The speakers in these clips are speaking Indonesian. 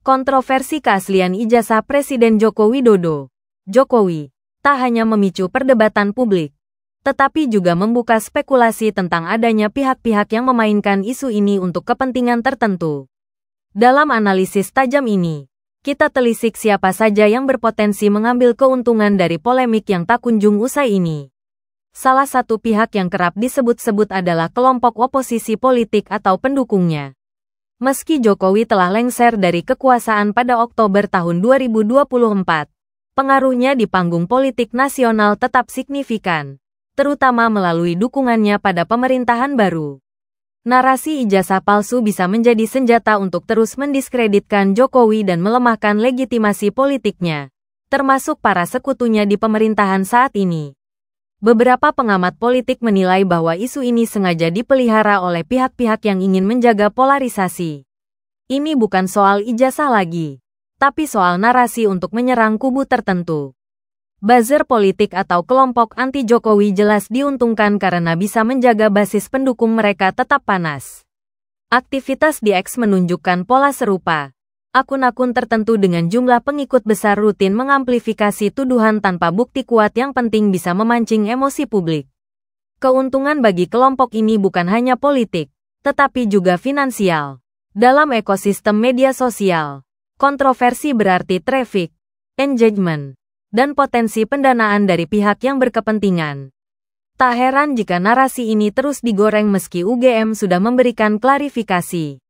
Kontroversi keaslian ijazah Presiden Joko Widodo. Jokowi tak hanya memicu perdebatan publik, tetapi juga membuka spekulasi tentang adanya pihak-pihak yang memainkan isu ini untuk kepentingan tertentu. Dalam analisis tajam ini, kita telisik siapa saja yang berpotensi mengambil keuntungan dari polemik yang tak kunjung usai ini. Salah satu pihak yang kerap disebut-sebut adalah kelompok oposisi politik atau pendukungnya. Meski Jokowi telah lengser dari kekuasaan pada Oktober tahun 2024, pengaruhnya di panggung politik nasional tetap signifikan, terutama melalui dukungannya pada pemerintahan baru. Narasi ijazah palsu bisa menjadi senjata untuk terus mendiskreditkan Jokowi dan melemahkan legitimasi politiknya, termasuk para sekutunya di pemerintahan saat ini. Beberapa pengamat politik menilai bahwa isu ini sengaja dipelihara oleh pihak-pihak yang ingin menjaga polarisasi. Ini bukan soal ijazah lagi, tapi soal narasi untuk menyerang kubu tertentu. Buzzer politik atau kelompok anti-Jokowi jelas diuntungkan karena bisa menjaga basis pendukung mereka tetap panas. Aktivitas di X menunjukkan pola serupa. Akun-akun tertentu dengan jumlah pengikut besar rutin mengamplifikasi tuduhan tanpa bukti kuat yang penting bisa memancing emosi publik. Keuntungan bagi kelompok ini bukan hanya politik, tetapi juga finansial. Dalam ekosistem media sosial, kontroversi berarti traffic, engagement, dan potensi pendanaan dari pihak yang berkepentingan. Tak heran jika narasi ini terus digoreng meski UGM sudah memberikan klarifikasi.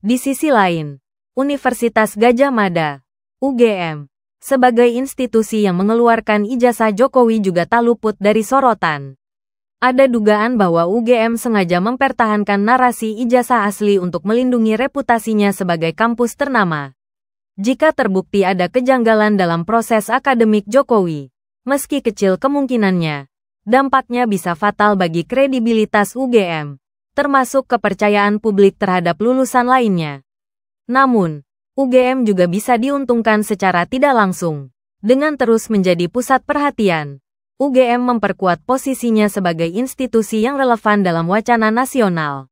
Di sisi lain, Universitas Gadjah Mada, UGM, sebagai institusi yang mengeluarkan ijazah Jokowi juga tak luput dari sorotan. Ada dugaan bahwa UGM sengaja mempertahankan narasi ijazah asli untuk melindungi reputasinya sebagai kampus ternama. Jika terbukti ada kejanggalan dalam proses akademik Jokowi, meski kecil kemungkinannya, dampaknya bisa fatal bagi kredibilitas UGM, termasuk kepercayaan publik terhadap lulusan lainnya. Namun, UGM juga bisa diuntungkan secara tidak langsung. Dengan terus menjadi pusat perhatian, UGM memperkuat posisinya sebagai institusi yang relevan dalam wacana nasional.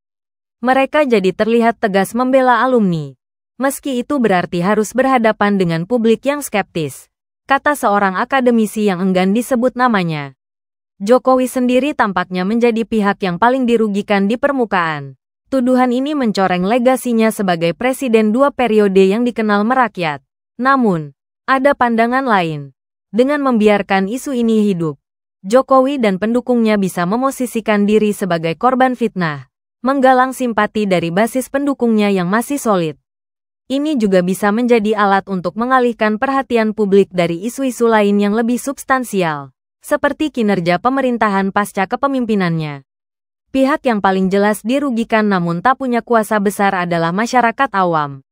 Mereka jadi terlihat tegas membela alumni, meski itu berarti harus berhadapan dengan publik yang skeptis, kata seorang akademisi yang enggan disebut namanya. Jokowi sendiri tampaknya menjadi pihak yang paling dirugikan di permukaan. Tuduhan ini mencoreng legasinya sebagai presiden 2 periode yang dikenal merakyat. Namun, ada pandangan lain. Dengan membiarkan isu ini hidup, Jokowi dan pendukungnya bisa memosisikan diri sebagai korban fitnah, menggalang simpati dari basis pendukungnya yang masih solid. Ini juga bisa menjadi alat untuk mengalihkan perhatian publik dari isu-isu lain yang lebih substansial, seperti kinerja pemerintahan pasca kepemimpinannya. Pihak yang paling jelas dirugikan namun tak punya kuasa besar adalah masyarakat awam.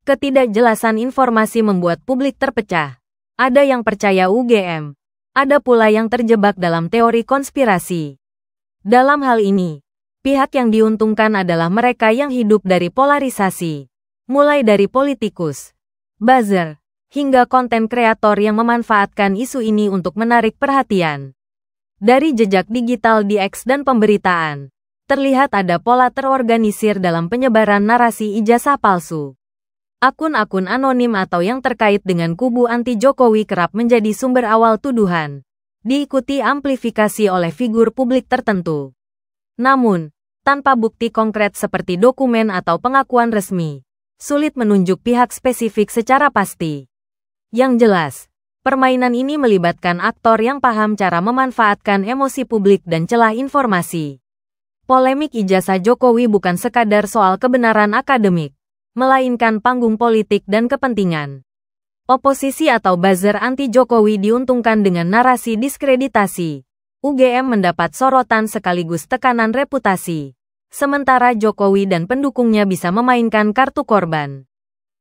Ketidakjelasan informasi membuat publik terpecah. Ada yang percaya UGM, ada pula yang terjebak dalam teori konspirasi. Dalam hal ini, pihak yang diuntungkan adalah mereka yang hidup dari polarisasi, mulai dari politikus, buzzer, hingga konten kreator yang memanfaatkan isu ini untuk menarik perhatian. Dari jejak digital di X dan pemberitaan, terlihat ada pola terorganisir dalam penyebaran narasi ijazah palsu. Akun-akun anonim atau yang terkait dengan kubu anti-Jokowi kerap menjadi sumber awal tuduhan, diikuti amplifikasi oleh figur publik tertentu. Namun, tanpa bukti konkret seperti dokumen atau pengakuan resmi, sulit menunjuk pihak spesifik secara pasti. Yang jelas, permainan ini melibatkan aktor yang paham cara memanfaatkan emosi publik dan celah informasi. Polemik ijazah Jokowi bukan sekadar soal kebenaran akademik, melainkan panggung politik dan kepentingan. Oposisi atau buzzer anti-Jokowi diuntungkan dengan narasi diskreditasi. UGM mendapat sorotan sekaligus tekanan reputasi. Sementara Jokowi dan pendukungnya bisa memainkan kartu korban.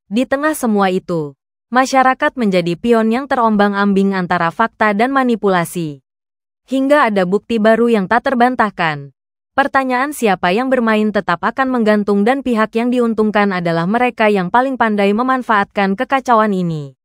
Di tengah semua itu, masyarakat menjadi pion yang terombang-ambing antara fakta dan manipulasi. Hingga ada bukti baru yang tak terbantahkan. Pertanyaan siapa yang bermain tetap akan menggantung dan pihak yang diuntungkan adalah mereka yang paling pandai memanfaatkan kekacauan ini.